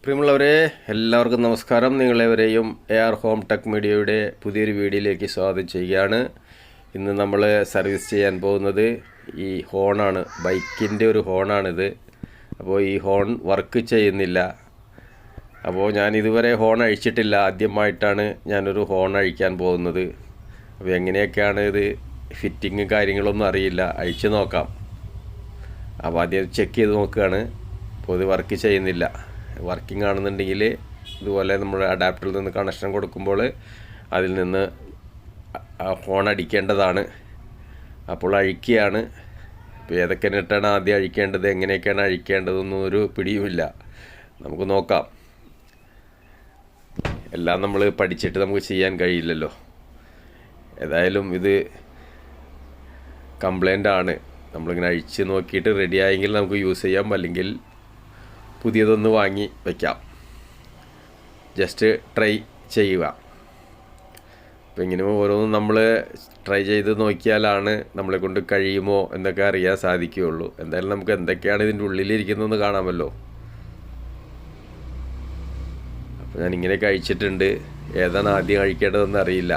പ്രിയമുള്ളവരെ, എല്ലാവർക്കും നമസ്കാരം. നിങ്ങളെവരെയും AR ഹോം ടെക് മീഡിയയുടെ പുതിയൊരു വീഡിയോയിലേക്ക് സ്വാഗതം ചെയ്യുകയാണ്. ഇന്ന് നമ്മൾ സർവീസ് ചെയ്യാൻ പോകുന്നത് ഈ ഹോണാണ്. ബൈക്കിൻ്റെ ഒരു ഹോണാണിത്. അപ്പോൾ ഈ ഹോൺ വർക്ക് ചെയ്യുന്നില്ല. അപ്പോൾ ഞാൻ ഇതുവരെ ഹോൺ അഴിച്ചിട്ടില്ല. ആദ്യമായിട്ടാണ് ഞാനൊരു ഹോൺ അഴിക്കാൻ പോകുന്നത്. അപ്പോൾ എങ്ങനെയൊക്കെയാണ് ഇത് ഫിറ്റിങ് കാര്യങ്ങളൊന്നും അറിയില്ല. അഴിച്ച് നോക്കാം. അപ്പോൾ ആദ്യം ചെക്ക് ചെയ്ത് നോക്കുകയാണ്. അപ്പോൾ ഇത് വർക്ക് ചെയ്യുന്നില്ല. വർക്കിംഗ് ആണെന്നുണ്ടെങ്കിൽ ഇതുപോലെ നമ്മൾ അഡാപ്റ്ററിൽ നിന്ന് കണക്ഷൻ കൊടുക്കുമ്പോൾ അതിൽ നിന്ന് ഹോൺ അടിക്കേണ്ടതാണ്. അപ്പോൾ അഴിക്കുകയാണ്. ഇപ്പോൾ ഏതൊക്കെ നെറ്റാണ് ആദ്യം അഴിക്കേണ്ടത്, എങ്ങനെയൊക്കെയാണ് അഴിക്കേണ്ടതൊന്നും ഒരു പിടിയുമില്ല. നമുക്ക് നോക്കാം. എല്ലാം നമ്മൾ പഠിച്ചിട്ട് നമുക്ക് ചെയ്യാൻ കഴിയില്ലല്ലോ. ഏതായാലും ഇത് കംപ്ലൈൻ്റ് ആണ്. നമ്മളിങ്ങനെ അഴിച്ച് നോക്കിയിട്ട് റെഡിയായെങ്കിൽ നമുക്ക് യൂസ് ചെയ്യാം, അല്ലെങ്കിൽ പുതിയതൊന്ന് വാങ്ങി വയ്ക്കാം. ജസ്റ്റ് ട്രൈ ചെയ്യുക. അപ്പോൾ ഇങ്ങനെ ഓരോന്നും നമ്മൾ ട്രൈ ചെയ്ത് നോക്കിയാലാണ് നമ്മളെ കൊണ്ട് കഴിയുമോ എന്നൊക്കെ അറിയാൻ സാധിക്കുകയുള്ളൂ. എന്തായാലും നമുക്ക് എന്തൊക്കെയാണ് ഇതിൻ്റെ ഉള്ളിലിരിക്കുന്നതെന്ന് കാണാമല്ലോ. അപ്പോൾ ഞാൻ ഇങ്ങനെ കഴിച്ചിട്ടുണ്ട്. ഏതാണ് ആദ്യം കഴിക്കേണ്ടതെന്ന് അറിയില്ല.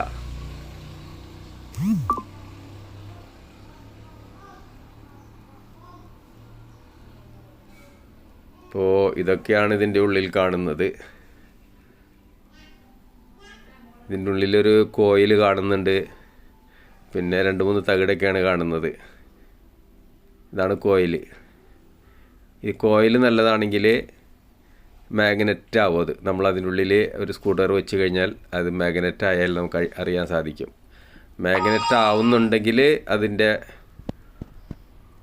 അപ്പോൾ ഇതൊക്കെയാണ് ഇതിൻ്റെ ഉള്ളിൽ കാണുന്നത്. ഇതിൻ്റെ ഉള്ളിലൊരു കോയിൽ കാണുന്നുണ്ട്. പിന്നെ 2-3 തകിടൊക്കെയാണ് കാണുന്നത്. ഇതാണ് കോയിൽ. ഈ കോയിൽ നല്ലതാണെങ്കിൽ മാഗ്നറ്റ് ആവും. അത് നമ്മൾ അതിനുള്ളിൽ ഒരു സ്ക്രൂ വെച്ച് കഴിഞ്ഞാൽ അത് മാഗ്നറ്റ് ആയാൽ നമുക്ക് അറിയാൻ സാധിക്കും. മാഗ്നറ്റ് ആവുന്നുണ്ടെങ്കിൽ അതിൻ്റെ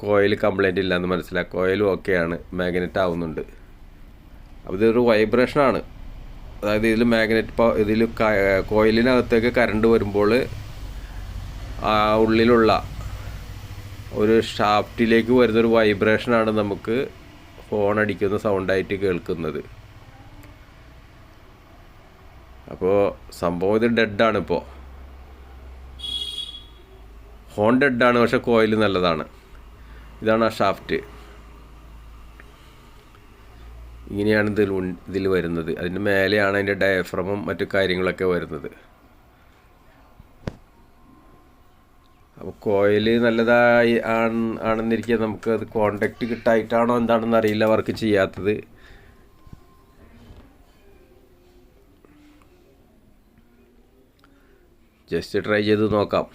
കോയിൽ കംപ്ലൈൻറ്റ് ഇല്ലയെന്ന് മനസ്സിലാക്കുക. കോയിലും ഓക്കെയാണ്, മാഗ്നറ്റ് ആവുന്നുണ്ട്. അപ്പോൾ ഇതൊരു വൈബ്രേഷനാണ്. അതായത് ഇതിൽ കോയിലിനകത്തേക്ക് കറണ്ട് വരുമ്പോൾ ആ ഉള്ളിലുള്ള ഒരു ഷാഫ്റ്റിലേക്ക് വരുന്നൊരു വൈബ്രേഷനാണ് നമുക്ക് ഹോൺ അടിക്കുന്ന സൗണ്ടായിട്ട് കേൾക്കുന്നത്. അപ്പോൾ സംഭവം ഇത് ഡെഡാണ്. ഇപ്പോൾ ഹോൺ ഡെഡാണ്, പക്ഷേ കോയിൽ നല്ലതാണ്. ഇതാണ് ആ ഷാഫ്റ്റ്. ഇങ്ങനെയാണ് ഇതിൽ വരുന്നത്. അതിൻ്റെ മേലെയാണ് അതിൻ്റെ ഡയഫ്രമും മറ്റു കാര്യങ്ങളൊക്കെ വരുന്നത്. അപ്പോൾ കോയിൽ നല്ലതായി ആണെന്നിരിക്കുക. നമുക്ക് അത് കോണ്ടാക്റ്റ് കിട്ടായിട്ടാണോ എന്താണെന്ന് അറിയില്ല വർക്ക് ചെയ്യാത്തത്. ജസ്റ്റ് ട്രൈ ചെയ്ത് നോക്കാം.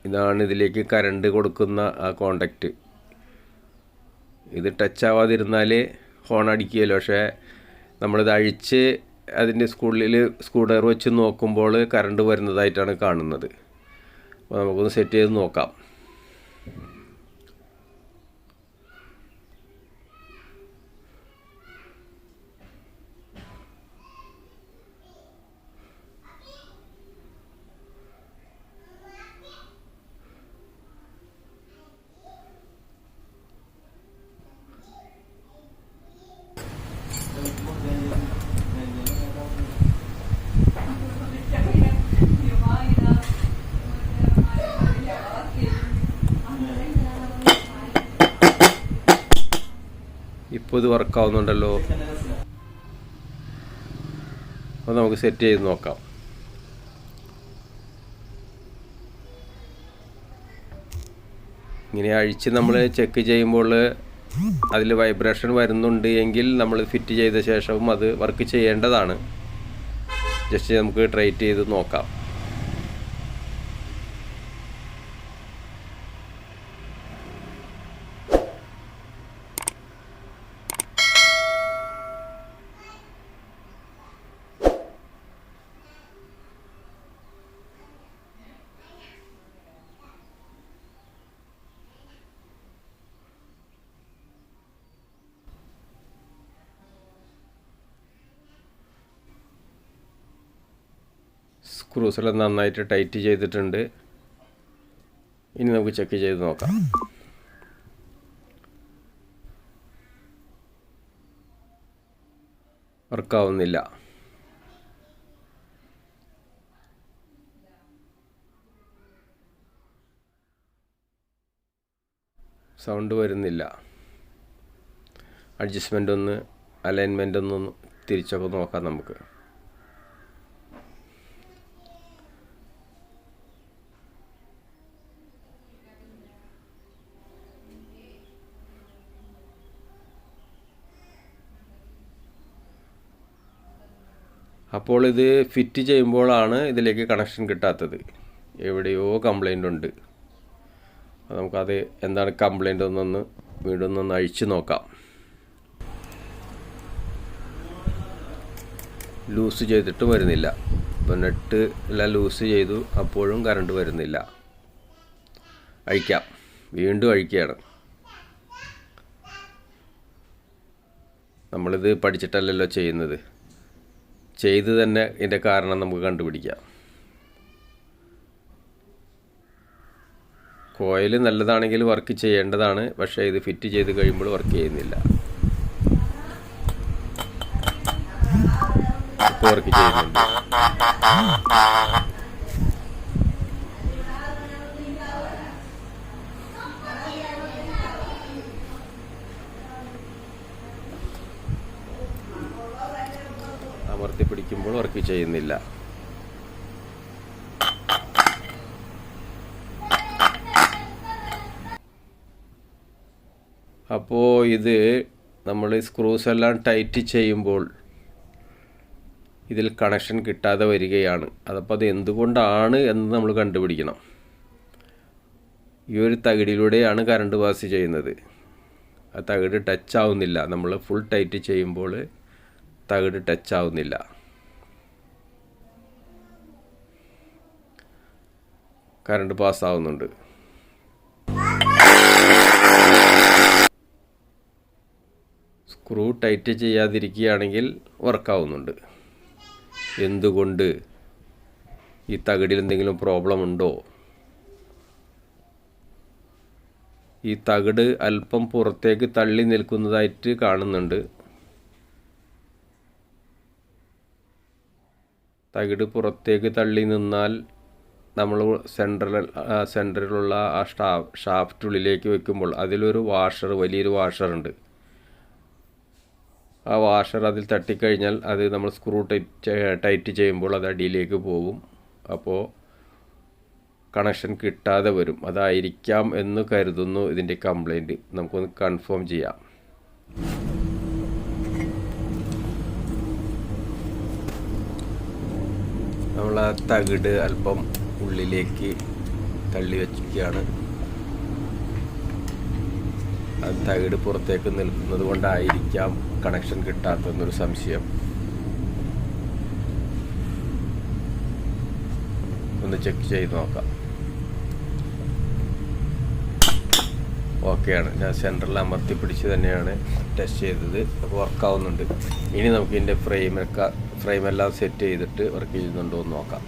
ഇതാണ് ഇതിലേക്ക് കറണ്ട് കൊടുക്കുന്ന ആ കോണ്ടാക്റ്റ്. ഇത് ടച്ച് ആവാതിരുന്നാൽ ഹോൺ അടിക്കുകയല്ലോ. പക്ഷേ നമ്മളിത് അഴിച്ച് അതിൻ്റെ സ്ക്രൂ വെച്ച് നോക്കുമ്പോൾ കറണ്ട് വരുന്നതായിട്ടാണ് കാണുന്നത്. അപ്പോൾ നമുക്കൊന്ന് സെറ്റ് ചെയ്ത് നോക്കാം. ഇപ്പോൾ ഇത് വർക്കാവുന്നുണ്ടല്ലോ. അപ്പോൾ നമുക്ക് സെറ്റ് ചെയ്ത് നോക്കാം. ഇങ്ങനെ അഴിച്ച് നമ്മൾ ചെക്ക് ചെയ്യുമ്പോൾ അതിൽ വൈബ്രേഷൻ വരുന്നുണ്ട് എങ്കിൽ നമ്മൾ ഫിറ്റ് ചെയ്ത ശേഷവും അത് വർക്ക് ചെയ്യേണ്ടതാണ്. ജസ്റ്റ് നമുക്ക് ട്രൈ ചെയ്ത് നോക്കാം. സ്ക്രൂസെല്ലാം നന്നായിട്ട് ടൈറ്റ് ചെയ്തിട്ടുണ്ട്. ഇനി നമുക്ക് ചെക്ക് ചെയ്ത് നോക്കാം. വർക്കാവുന്നില്ല. സൗണ്ട് വരുന്നില്ല. അഡ്ജസ്റ്റ്മെൻ്റ് ഒന്ന് അലൈൻമെൻ്റ് ഒന്ന് തിരിച്ചൊക്കെ നോക്കാം നമുക്ക്. അപ്പോൾ ഇത് ഫിറ്റ് ചെയ്യുമ്പോഴാണ് ഇതിലേക്ക് കണക്ഷൻ കിട്ടാത്തത്. എവിടെയോ കംപ്ലൈൻ്റ് ഉണ്ട്. നമുക്കത് എന്താണ് കംപ്ലൈൻ്റ് ഒന്നൊന്ന് വീണ്ടും ഒന്ന് അഴിച്ചു നോക്കാം. ലൂസ് ചെയ്തിട്ട് വരുന്നില്ല. ഇപ്പോൾ നെറ്റ് എല്ലാം ലൂസ് ചെയ്തു, അപ്പോഴും കറണ്ട് വരുന്നില്ല. അഴിക്കാം. വീണ്ടും അഴിക്കുകയാണ്. നമ്മളിത് പഠിച്ചിട്ടല്ലല്ലോ ചെയ്യുന്നത്. ചെയ്ത് തന്നെ ഇതിൻ്റെ കാരണം നമുക്ക് കണ്ടുപിടിക്കാം. കോയിൽ നല്ലതാണെങ്കിൽ വർക്ക് ചെയ്യേണ്ടതാണ്, പക്ഷേ ഇത് ഫിറ്റ് ചെയ്ത് കഴിയുമ്പോൾ വർക്ക് ചെയ്യുന്നില്ല. ഇപ്പോൾ വർക്ക് ചെയ്യുന്നുണ്ട്. അമർത്തി പിടിക്കുമ്പോൾ വർക്ക് ചെയ്യുന്നില്ല. അപ്പോൾ ഇത് നമ്മൾ സ്ക്രൂസ് എല്ലാം ടൈറ്റ് ചെയ്യുമ്പോൾ ഇതിൽ കണക്ഷൻ കിട്ടാതെ വരികയാണ്. അതപ്പോൾ അത് എന്തുകൊണ്ടാണ് എന്ന് നമ്മൾ കണ്ടുപിടിക്കണം. ഈ ഒരു തകിടിലൂടെയാണ് കറണ്ട് പാസ് ചെയ്യുന്നത്. ആ തകിട് ടച്ച് ആവുന്നില്ല. നമ്മൾ ഫുൾ ടൈറ്റ് ചെയ്യുമ്പോൾ തകിട് ടച്ച് ആവുന്നില്ല. കറണ്ട് പാസ്സാവുന്നുണ്ട്. സ്ക്രൂ ടൈറ്റ് ചെയ്യാതിരിക്കുകയാണെങ്കിൽ വർക്കാവുന്നുണ്ട്. എന്തുകൊണ്ട്? ഈ തകിടിൽ എന്തെങ്കിലും പ്രോബ്ലം ഉണ്ടോ? ഈ തകിട് അല്പം പുറത്തേക്ക് തള്ളി നിൽക്കുന്നതായിട്ട് കാണുന്നുണ്ട്. തകിട് പുറത്തേക്ക് തള്ളി നിന്നാൽ നമ്മൾ സെൻറ്ററിലുള്ള ആ ഷാഫ്റ്റുള്ളിലേക്ക് വെക്കുമ്പോൾ അതിലൊരു വലിയൊരു വാഷറുണ്ട്. ആ വാഷർ അതിൽ തട്ടിക്കഴിഞ്ഞാൽ അത് നമ്മൾ സ്ക്രൂ ടൈറ്റ് ചെയ്യുമ്പോൾ അത് അടിയിലേക്ക് പോകും. അപ്പോൾ കണക്ഷൻ കിട്ടാതെ വരും. അതായിരിക്കാം എന്ന് കരുതുന്നു ഇതിൻ്റെ കംപ്ലൈൻറ്റ്. നമുക്കൊന്ന് കൺഫേം ചെയ്യാം. നമ്മൾ ആ തകിട് അല്പം ഉള്ളിലേക്ക് തള്ളി വയ്ക്കുകയാണ്. ആ തകിട് പുറത്തേക്ക് നിൽക്കുന്നത് കൊണ്ടായിരിക്കാം കണക്ഷൻ കിട്ടാത്തെന്നൊരു സംശയം. ഒന്ന് ചെക്ക് ചെയ്ത് നോക്കാം. ഓക്കെയാണ്. ഞാൻ സെൻറ്ററിൽ അമർത്തി പിടിച്ച് തന്നെയാണ് ടെസ്റ്റ് ചെയ്തത്. അപ്പോൾ വർക്കാവുന്നുണ്ട്. ഇനി നമുക്ക് ഇതിൻ്റെ ഫ്രെയിമെല്ലാം സെറ്റ് ചെയ്തിട്ട് വർക്ക് ചെയ്യുന്നുണ്ടോ എന്ന് നോക്കാം.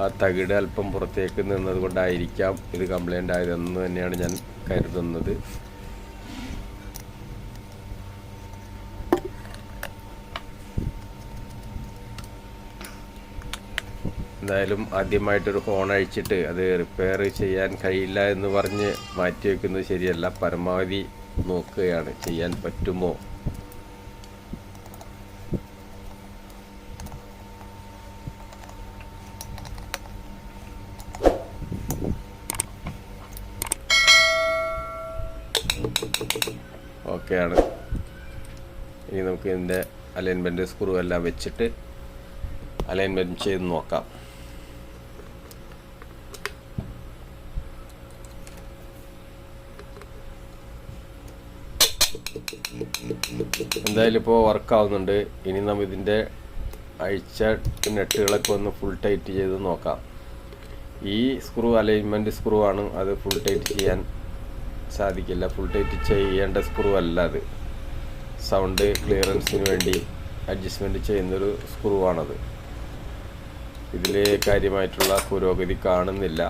ആ തകിട് അല്പം പുറത്തേക്ക് നിന്നത് കൊണ്ടായിരിക്കാം ഇത് കംപ്ലൈൻ്റ് ആയതെന്ന് തന്നെയാണ് ഞാൻ കരുതുന്നത്. എന്തായാലും ആദ്യമായിട്ടൊരു ഹോൺ അഴിച്ചിട്ട് അത് റിപ്പയർ ചെയ്യാൻ കഴിയില്ല എന്ന് പറഞ്ഞ് മാറ്റി വയ്ക്കുന്നത് ശരിയല്ല. പരമാവധി നോക്കുകയാണ് ചെയ്യാൻ പറ്റുമോ. ഓക്കെയാണ്. ഇനി നമുക്ക് ഇതിൻ്റെ അലൈൻമെൻറ്റ് സ്ക്രൂ എല്ലാം വെച്ചിട്ട് അലൈൻമെൻറ്റ് ചെയ്ത് നോക്കാം. എന്തായാലും ഇപ്പോൾ വർക്കാവുന്നുണ്ട്. ഇനി നമ്മൾ ഇതിൻ്റെ അഴിച്ച നെട്ടുകളൊക്കെ ഒന്ന് ഫുൾ ടൈറ്റ് ചെയ്ത് നോക്കാം. ഈ സ്ക്രൂ അലൈൻമെൻറ്റ് സ്ക്രൂ ആണ്. അത് ഫുൾ ടൈറ്റ് ചെയ്യാൻ സാധിക്കില്ല. ഫുൾ ടൈറ്റ് ചെയ്യേണ്ട സ്ക്രൂ അല്ല അത്. സൗണ്ട് ക്ലിയറൻസിന് വേണ്ടി അഡ്ജസ്റ്റ്മെൻറ്റ് ചെയ്യുന്നൊരു സ്ക്രൂ ആണത്. ഇതിൽ കാര്യമായിട്ടുള്ള പുരോഗതി കാണുന്നില്ല.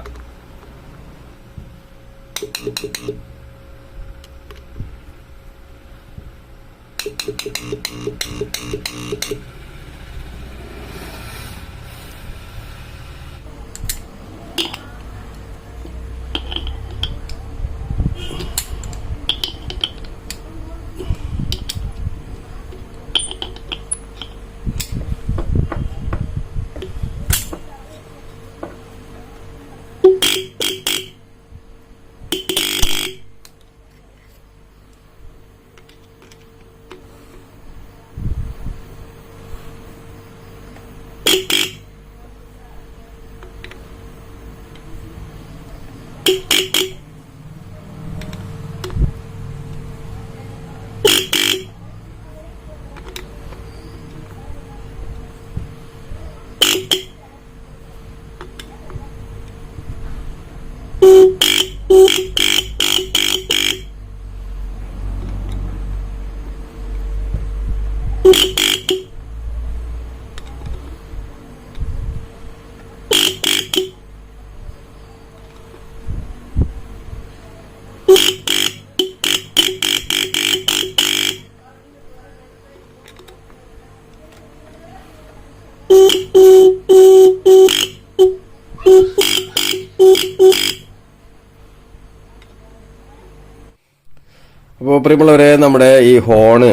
അപ്പോൾ പ്രിയമുള്ളവരെ, നമ്മുടെ ഈ ഹോണ്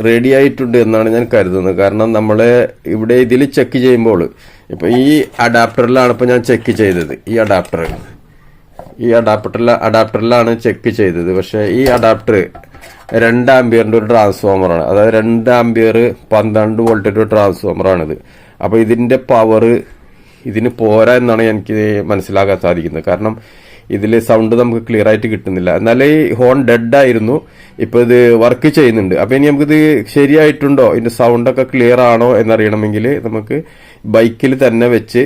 റെഡി ആയിട്ടുണ്ട് എന്നാണ് ഞാൻ കരുതുന്നത്. കാരണം നമ്മൾ ഇവിടെ ഇതിൽ ചെക്ക് ചെയ്യുമ്പോൾ ഇപ്പോൾ ഈ അഡാപ്റ്ററിലാണ് ഇപ്പോൾ ഞാൻ ചെക്ക് ചെയ്തത്. ഈ അഡാപ്റ്ററിലാണ് ചെക്ക് ചെയ്തത്. പക്ഷേ ഈ അഡാപ്റ്റർ 2 ആംപിയറിൻ്റെ ഒരു ട്രാൻസ്ഫോമറാണ്. അതായത് 2 ആംപിയർ 12 വോൾട്ടിൻ്റെ ഒരു ട്രാൻസ്ഫോമറാണിത്. അപ്പോൾ ഇതിൻ്റെ പവർ ഇതിന് പോരാ എന്നാണ് എനിക്ക് മനസ്സിലാക്കാൻ സാധിക്കുന്നത്. കാരണം ഇതിൽ സൗണ്ട് നമുക്ക് ക്ലിയർ ആയിട്ട് കിട്ടുന്നില്ല. എന്നാലേ ഈ ഹോൺ ഡെഡ് ആയിരുന്നു, ഇപ്പോൾ ഇത് വർക്ക് ചെയ്യുന്നുണ്ട്. അപ്പോൾ ഇനി നമുക്കിത് ശരിയായിട്ടുണ്ടോ, ഇതിന്റെ സൗണ്ടൊക്കെ ക്ലിയർ ആണോ എന്നറിയണമെങ്കിൽ നമുക്ക് ബൈക്കിൽ തന്നെ വെച്ച്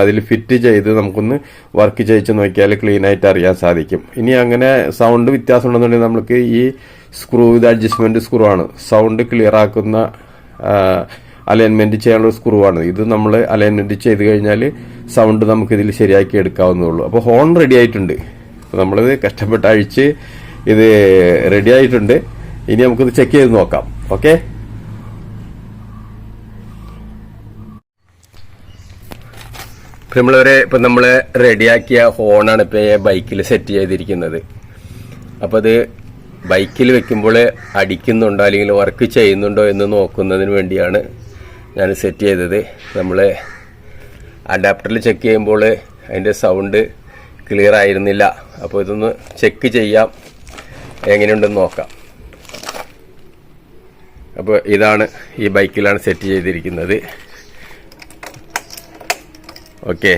അതിൽ ഫിറ്റ് ചെയ്ത് നമുക്കൊന്ന് വർക്ക് ചെയ്യിച്ച് നോക്കിയാൽ ക്ലീൻ ആയിട്ട് അറിയാൻ സാധിക്കും. ഇനി അങ്ങനെ സൗണ്ട് വ്യത്യാസം ഉണ്ടെന്നുണ്ടെങ്കിൽ നമുക്ക് ഈ സ്ക്രൂ, ഇത് അഡ്ജസ്റ്റ്മെന്റ് സ്ക്രൂ ആണ്, സൗണ്ട് ക്ലിയർ ആക്കുന്ന അലൈൻമെന്റ് ചെയ്യാനുള്ള സ്ക്രൂ ആണ് ഇത്. നമ്മൾ അലൈൻമെന്റ് ചെയ്ത് കഴിഞ്ഞാൽ സൗണ്ട് നമുക്ക് ഇതിൽ ശരിയാക്കി എടുക്കാവുന്നതുള്ളൂ. അപ്പോൾ ഹോൺ റെഡി ആയിട്ടുണ്ട്. അപ്പോൾ നമ്മളിത് കഷ്ടപ്പെട്ട് അഴിച്ച് ഇത് റെഡി ആയിട്ടുണ്ട്. ഇനി നമുക്കിത് ചെക്ക് ചെയ്ത് നോക്കാം. ഓക്കെ, നമ്മളവരെ ഇപ്പം നമ്മൾ റെഡിയാക്കിയ ഹോണാണ് ഇപ്പോൾ ബൈക്കിൽ സെറ്റ് ചെയ്തിരിക്കുന്നത്. അപ്പോൾ അത് ബൈക്കിൽ വെക്കുമ്പോൾ അടിക്കുന്നുണ്ടോ അല്ലെങ്കിൽ വർക്ക് ചെയ്യുന്നുണ്ടോ എന്ന് നോക്കുന്നതിന് വേണ്ടിയാണ് ഞാൻ സെറ്റ് ചെയ്തത്. നമ്മൾ അഡാപ്റ്ററിൽ ചെക്ക് ചെയ്യുമ്പോൾ അതിൻ്റെ സൗണ്ട് ക്ലിയർ ആയിരുന്നില്ല. അപ്പോൾ ഇതൊന്ന് ചെക്ക് ചെയ്യാം, എങ്ങനെയുണ്ടെന്ന് നോക്കാം. അപ്പോൾ ഇതാണ്, ഈ ബൈക്കിലാണ് സെറ്റ് ചെയ്തിരിക്കുന്നത്. ഓക്കെ,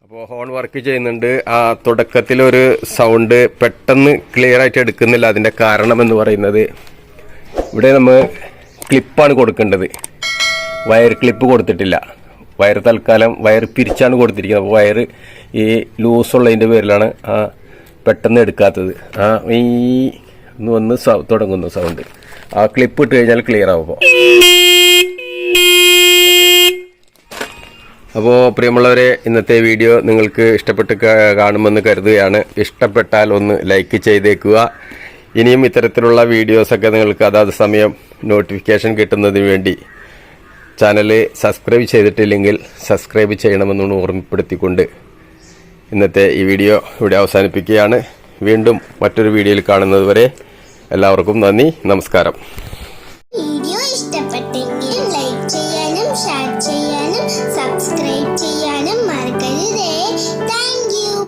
അപ്പോൾ ഹോൺ വർക്ക് ചെയ്യുന്നുണ്ട്. ആ തുടക്കത്തിലൊരു സൗണ്ട് പെട്ടെന്ന് ക്ലിയർ ആയിട്ട് എടുക്കുന്നില്ല. അതിൻ്റെ കാരണം എന്ന് പറയുന്നത്, ഇവിടെ നമ്മൾ ക്ലിപ്പാണ് കൊടുക്കേണ്ടത്, വയർ ക്ലിപ്പ് കൊടുത്തിട്ടില്ല. വയർ തൽക്കാലം വയർ പിരിച്ചാണ് കൊടുത്തിരിക്കുന്നത്. അപ്പോൾ വയർ ഈ ലൂസുള്ളതിൻ്റെ പേരിലാണ് പെട്ടെന്ന് എടുക്കാത്തത്. ഈ ഒന്ന് തുടങ്ങുന്നു സൗണ്ട്. ആ ക്ലിപ്പ് ഇട്ട് കഴിഞ്ഞാൽ ക്ലിയർ ആവും. അപ്പോൾ പ്രിയമുള്ളവരെ, ഇന്നത്തെ വീഡിയോ നിങ്ങൾക്ക് ഇഷ്ടപ്പെട്ട് കാണുമെന്ന് കരുതുകയാണ്. ഇഷ്ടപ്പെട്ടാൽ ഒന്ന് ലൈക്ക് ചെയ്തേക്കുക. ഇനിയും ഇത്തരത്തിലുള്ള വീഡിയോസൊക്കെ നിങ്ങൾക്ക് അതാത് സമയം നോട്ടിഫിക്കേഷൻ കിട്ടുന്നതിന് വേണ്ടി ചാനൽ സബ്സ്ക്രൈബ് ചെയ്തിട്ടില്ലെങ്കിൽ സബ്സ്ക്രൈബ് ചെയ്യണമെന്നൊന്ന് ഓർമ്മപ്പെടുത്തിക്കൊണ്ട് ഇന്നത്തെ ഈ വീഡിയോ ഇവിടെ അവസാനിപ്പിക്കുകയാണ്. വീണ്ടും മറ്റൊരു വീഡിയോയിൽ കാണുന്നത് വരെ എല്ലാവർക്കും നന്ദി, നമസ്കാരം.